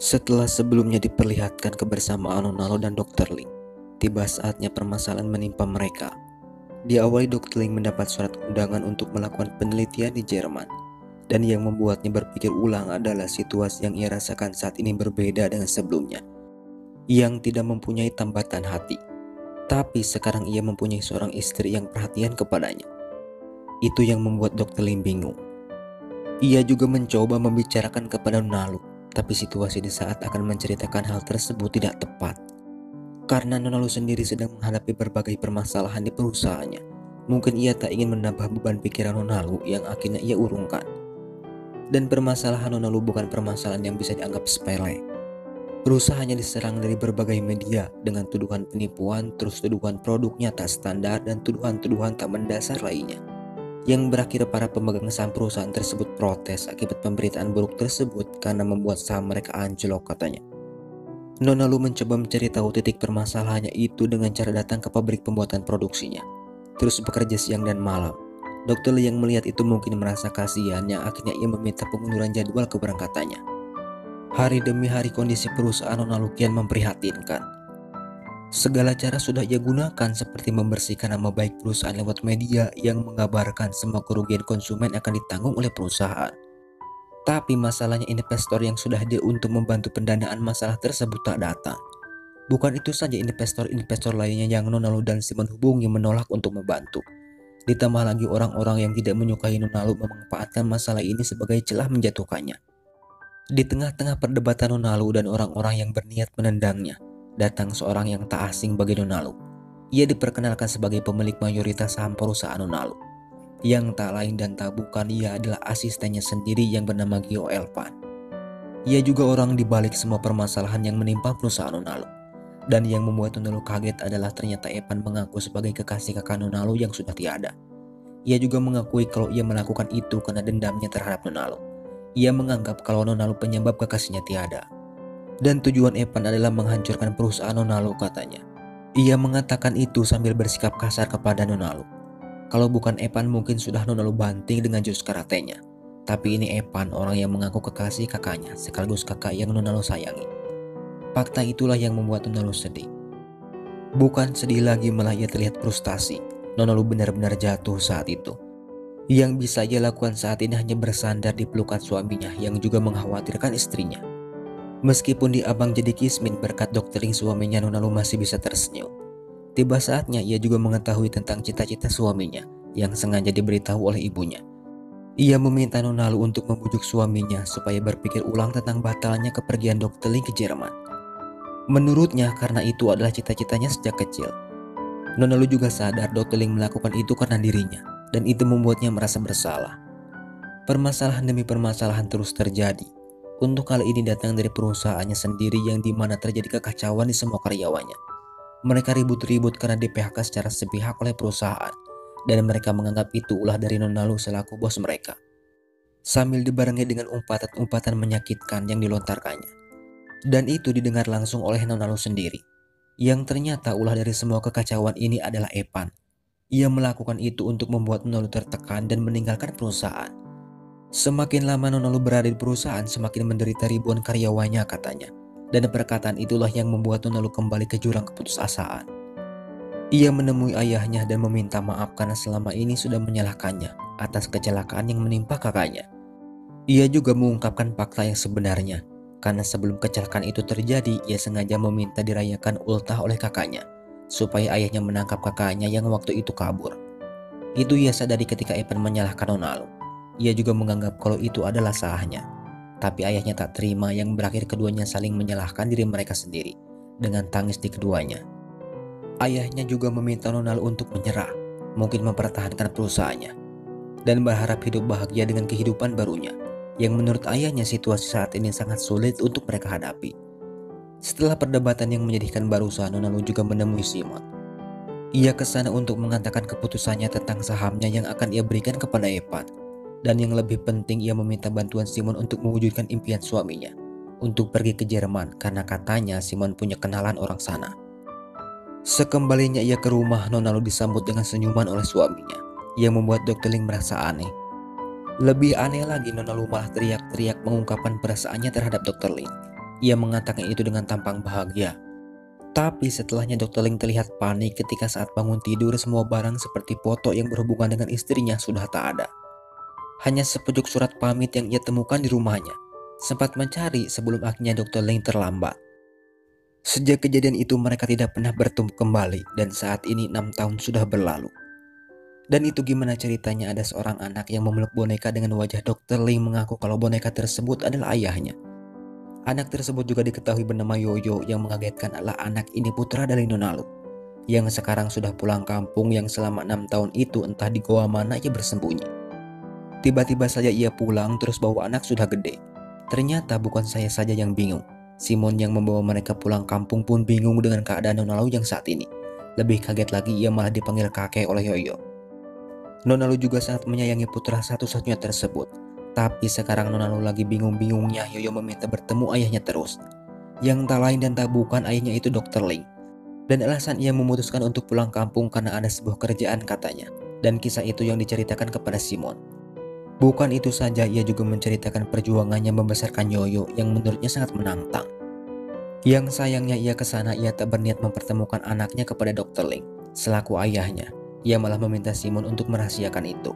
Setelah sebelumnya diperlihatkan kebersamaan Nonalo dan Dr. Ling, tiba saatnya permasalahan menimpa mereka. Diawali Dr. Ling mendapat surat undangan untuk melakukan penelitian di Jerman, dan yang membuatnya berpikir ulang adalah situasi yang ia rasakan saat ini berbeda dengan sebelumnya. Yang tidak mempunyai tambatan hati, tapi sekarang ia mempunyai seorang istri yang perhatian kepadanya. Itu yang membuat Dr. Ling bingung. Ia juga mencoba membicarakan kepada Nonalo, tapi situasi di saat akan menceritakan hal tersebut tidak tepat. Karena Nonalo sendiri sedang menghadapi berbagai permasalahan di perusahaannya. Mungkin ia tak ingin menambah beban pikiran Nonalo yang akhirnya ia urungkan. Dan permasalahan Nonalo bukan permasalahan yang bisa dianggap sepele. Perusahaannya diserang dari berbagai media dengan tuduhan penipuan, terus tuduhan produknya tak standar, dan tuduhan-tuduhan tak mendasar lainnya. Yang berakhir para pemegang saham perusahaan tersebut protes akibat pemberitaan buruk tersebut karena membuat saham mereka anjlok, katanya. Nonalo mencoba mencari tahu titik permasalahannya itu dengan cara datang ke pabrik pembuatan produksinya, terus bekerja siang dan malam. Dokter yang melihat itu mungkin merasa kasihan, yang akhirnya ia meminta pengunduran jadwal keberangkatannya. Hari demi hari kondisi perusahaan Nonalo kian memprihatinkan. Segala cara sudah ia gunakan, seperti membersihkan nama baik perusahaan lewat media yang mengabarkan semua kerugian konsumen akan ditanggung oleh perusahaan. Tapi masalahnya investor yang sudah hadir untuk membantu pendanaan masalah tersebut tak datang. Bukan itu saja, investor-investor lainnya yang Nonalo dan Simon hubungi menolak untuk membantu. Ditambah lagi orang-orang yang tidak menyukai Nonalo memanfaatkan masalah ini sebagai celah menjatuhkannya. Di tengah-tengah perdebatan Nonalo dan orang-orang yang berniat menendangnya, datang seorang yang tak asing bagi Nonalo. Ia diperkenalkan sebagai pemilik mayoritas saham perusahaan Nonalo. Yang tak lain dan tak bukan, ia adalah asistennya sendiri yang bernama Gio Elpan. Ia juga orang di balik semua permasalahan yang menimpa perusahaan Nonalo. Dan yang membuat Nonalo kaget adalah ternyata Epan mengaku sebagai kekasih kakak Nonalo yang sudah tiada. Ia juga mengakui kalau ia melakukan itu karena dendamnya terhadap Nonalo. Ia menganggap kalau Nonalo penyebab kekasihnya tiada. Dan tujuan Epan adalah menghancurkan perusahaan Nonalo, katanya. Ia mengatakan itu sambil bersikap kasar kepada Nonalo. Kalau bukan Epan mungkin sudah Nonalo banting dengan jurus karatenya. Tapi ini Epan, orang yang mengaku kekasih kakaknya sekaligus kakak yang Nonalo sayangi. Fakta itulah yang membuat Nonalo sedih. Bukan sedih lagi, malah ia terlihat frustasi. Nonalo benar-benar jatuh saat itu. Yang bisa ia lakukan saat ini hanya bersandar di pelukan suaminya yang juga mengkhawatirkan istrinya. Meskipun di abang jadi kismin berkat doktering suaminya, Nonalo masih bisa tersenyum. Tiba saatnya ia juga mengetahui tentang cita-cita suaminya yang sengaja diberitahu oleh ibunya. Ia meminta Nonalo untuk membujuk suaminya supaya berpikir ulang tentang batalnya kepergian Dr. Ling ke Jerman. Menurutnya karena itu adalah cita-citanya sejak kecil. Nonalo juga sadar Dr. Ling melakukan itu karena dirinya, dan itu membuatnya merasa bersalah. Permasalahan demi permasalahan terus terjadi. Untuk kali ini datang dari perusahaannya sendiri yang dimana terjadi kekacauan di semua karyawannya. Mereka ribut-ribut karena di PHK secara sepihak oleh perusahaan, dan mereka menganggap itu ulah dari Nonalo selaku bos mereka. Sambil dibarengi dengan umpatan-umpatan menyakitkan yang dilontarkannya. Dan itu didengar langsung oleh Nonalo sendiri. Yang ternyata ulah dari semua kekacauan ini adalah Epan. Ia melakukan itu untuk membuat Nonalo tertekan dan meninggalkan perusahaan. Semakin lama Nonalo berada di perusahaan, semakin menderita ribuan karyawannya, katanya. Dan perkataan itulah yang membuat Nonalo kembali ke jurang keputusasaan. Ia menemui ayahnya dan meminta maaf karena selama ini sudah menyalahkannya atas kecelakaan yang menimpa kakaknya. Ia juga mengungkapkan fakta yang sebenarnya, karena sebelum kecelakaan itu terjadi, ia sengaja meminta dirayakan ultah oleh kakaknya, supaya ayahnya menangkap kakaknya yang waktu itu kabur. Itu ia sadari ketika Epan menyalahkan Nonalo. Ia juga menganggap kalau itu adalah salahnya. Tapi ayahnya tak terima, yang berakhir keduanya saling menyalahkan diri mereka sendiri, dengan tangis di keduanya. Ayahnya juga meminta Nonalo untuk menyerah, mungkin mempertahankan perusahaannya, dan berharap hidup bahagia dengan kehidupan barunya, yang menurut ayahnya situasi saat ini sangat sulit untuk mereka hadapi. Setelah perdebatan yang menyedihkan barusan, Nonalo juga menemui Simon. Ia kesana untuk mengatakan keputusannya tentang sahamnya yang akan ia berikan kepada Epan. Dan yang lebih penting, ia meminta bantuan Simon untuk mewujudkan impian suaminya untuk pergi ke Jerman, karena katanya Simon punya kenalan orang sana. Sekembalinya ia ke rumah, Nonalo disambut dengan senyuman oleh suaminya, yang membuat Dr. Ling merasa aneh. Lebih aneh lagi, Nonalo malah teriak-teriak mengungkapkan perasaannya terhadap Dr. Ling. Ia mengatakan itu dengan tampang bahagia. Tapi setelahnya Dr. Ling terlihat panik ketika saat bangun tidur semua barang seperti foto yang berhubungan dengan istrinya sudah tak ada. Hanya sepucuk surat pamit yang ia temukan di rumahnya. Sempat mencari sebelum akhirnya Dr. Ling terlambat. Sejak kejadian itu mereka tidak pernah bertemu kembali dan saat ini 6 tahun sudah berlalu. Dan itu gimana ceritanya ada seorang anak yang memeluk boneka dengan wajah Dr. Ling mengaku kalau boneka tersebut adalah ayahnya. Anak tersebut juga diketahui bernama Yoyo yang mengagetkan adalah anak ini putra dari Nona Lu yang sekarang sudah pulang kampung yang selama 6 tahun itu entah di goa mana ia bersembunyi. Tiba-tiba saja ia pulang terus bawa anak sudah gede. Ternyata bukan saya saja yang bingung. Simon yang membawa mereka pulang kampung pun bingung dengan keadaan Nona Lu yang saat ini. Lebih kaget lagi ia malah dipanggil kakek oleh Yoyo. Nona Lu juga sangat menyayangi putra satu-satunya tersebut. Tapi sekarang Nona Lu lagi bingung-bingungnya Yoyo meminta bertemu ayahnya terus. Yang tak lain dan tak bukan ayahnya itu Dr. Ling. Dan alasan ia memutuskan untuk pulang kampung karena ada sebuah kerjaan katanya. Dan kisah itu yang diceritakan kepada Simon. Bukan itu saja, ia juga menceritakan perjuangannya membesarkan Yoyo yang menurutnya sangat menantang. Yang sayangnya ia kesana ia tak berniat mempertemukan anaknya kepada Dr. Ling. Selaku ayahnya, ia malah meminta Simon untuk merahasiakan itu.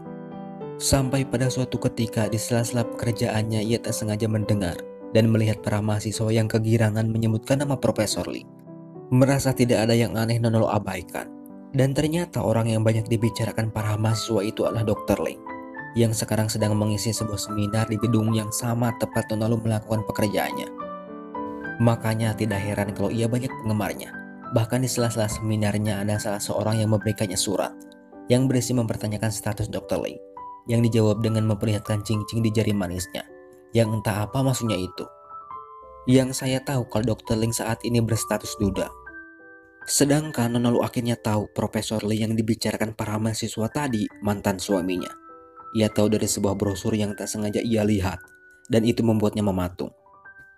Sampai pada suatu ketika di sela-sela pekerjaannya ia tak sengaja mendengar dan melihat para mahasiswa yang kegirangan menyebutkan nama Profesor Lee. Merasa tidak ada yang aneh Nona Lu abaikan. Dan ternyata orang yang banyak dibicarakan para mahasiswa itu adalah Dr. Ling yang sekarang sedang mengisi sebuah seminar di gedung yang sama tepat Nona Lu melakukan pekerjaannya. Makanya tidak heran kalau ia banyak penggemarnya. Bahkan di sela-sela seminarnya ada salah seorang yang memberikannya surat yang berisi mempertanyakan status Dr. Ling, yang dijawab dengan memperlihatkan cincin di jari manisnya, yang entah apa maksudnya itu. Yang saya tahu kalau Dr. Ling saat ini berstatus duda. Sedangkan Nona Lu akhirnya tahu Profesor Lee yang dibicarakan para mahasiswa tadi mantan suaminya. Ia tahu dari sebuah brosur yang tak sengaja ia lihat, dan itu membuatnya mematung.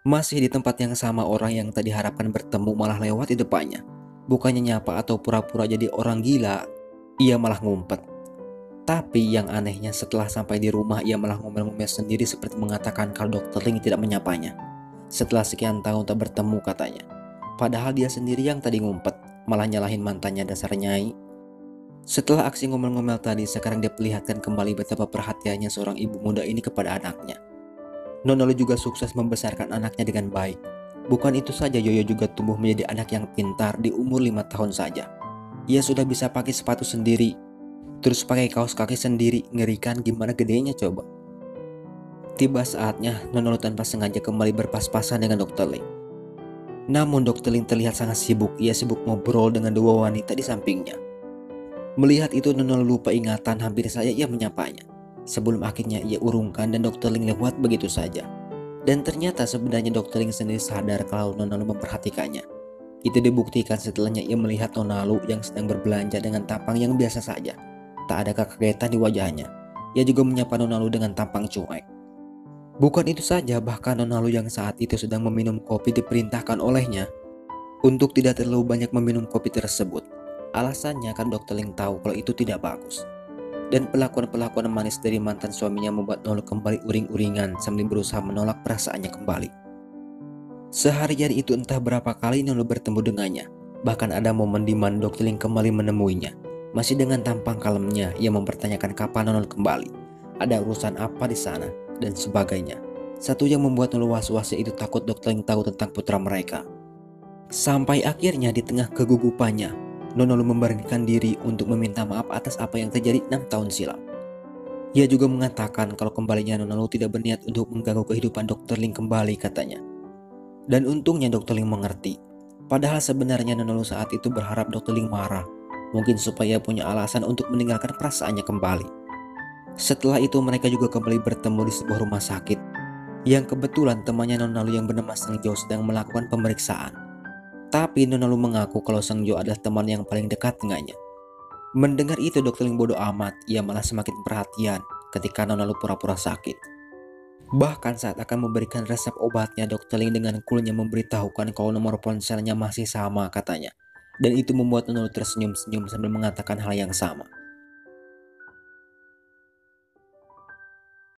Masih di tempat yang sama orang yang tak diharapkan bertemu malah lewat di depannya. Bukannya nyapa atau pura-pura jadi orang gila, ia malah ngumpet. Tapi yang anehnya setelah sampai di rumah ia malah ngomel-ngomel sendiri seperti mengatakan kalau Dr. Ling tidak menyapanya. Setelah sekian tahun tak bertemu katanya. Padahal dia sendiri yang tadi ngumpet, malah nyalahin mantannya dasar nyai. Setelah aksi ngomel-ngomel tadi, sekarang dia perlihatkan kembali betapa perhatiannya seorang ibu muda ini kepada anaknya. Nona Lu juga sukses membesarkan anaknya dengan baik. Bukan itu saja, Yoyo juga tumbuh menjadi anak yang pintar di umur 5 tahun saja. Ia sudah bisa pakai sepatu sendiri, terus pakai kaos kaki sendiri, ngerikan gimana gedenya coba. Tiba saatnya Nona Lu tanpa sengaja kembali berpas-pasan dengan Dr. Ling. Namun Dr. Ling terlihat sangat sibuk, ia sibuk ngobrol dengan dua wanita di sampingnya. Melihat itu Nona Lu lupa ingatan, hampir saja ia menyapanya. Sebelum akhirnya ia urungkan dan Dr. Ling lewat begitu saja. Dan ternyata sebenarnya Dr. Ling sendiri sadar kalau Nona Lu memperhatikannya. Itu dibuktikan setelahnya ia melihat Nona Lu yang sedang berbelanja dengan tampang yang biasa saja. Tak ada kekagetan di wajahnya. Ia juga menyapa Nona Lu dengan tampang cuek. Bukan itu saja, bahkan Nona Lu yang saat itu sedang meminum kopi diperintahkan olehnya untuk tidak terlalu banyak meminum kopi tersebut. Alasannya kan Dr. Ling tahu kalau itu tidak bagus. Dan pelakuan-pelakuan manis dari mantan suaminya membuat Nona Lu kembali uring-uringan sambil berusaha menolak perasaannya kembali. Seharian itu entah berapa kali Nona Lu bertemu dengannya. Bahkan ada momen di mana Dr. Ling kembali menemuinya. Masih dengan tampang kalemnya, ia mempertanyakan kapan Nona Lu kembali, ada urusan apa di sana, dan sebagainya. Satu yang membuat Nona Lu was-was itu takut Dr. Ling tahu tentang putra mereka. Sampai akhirnya di tengah kegugupannya, Nona Lu memberanikan diri untuk meminta maaf atas apa yang terjadi 6 tahun silam. Ia juga mengatakan kalau kembalinya Nona Lu tidak berniat untuk mengganggu kehidupan Dr. Ling kembali katanya. Dan untungnya Dr. Ling mengerti. Padahal sebenarnya Nona Lu saat itu berharap Dr. Ling marah, mungkin supaya punya alasan untuk meninggalkan perasaannya kembali. Setelah itu mereka juga kembali bertemu di sebuah rumah sakit, yang kebetulan temannya Nona Lu yang bernama Seng Jo sedang melakukan pemeriksaan. Tapi Nona Lu mengaku kalau Seng Jo adalah teman yang paling dekat dengannya. Mendengar itu Dr. Ling bodoh amat, ia malah semakin perhatian ketika Nona Lu pura-pura sakit. Bahkan saat akan memberikan resep obatnya, Dr. Ling dengan coolnya memberitahukan kalau nomor ponselnya masih sama katanya. Dan itu membuat Nona Lu tersenyum-senyum sambil mengatakan hal yang sama.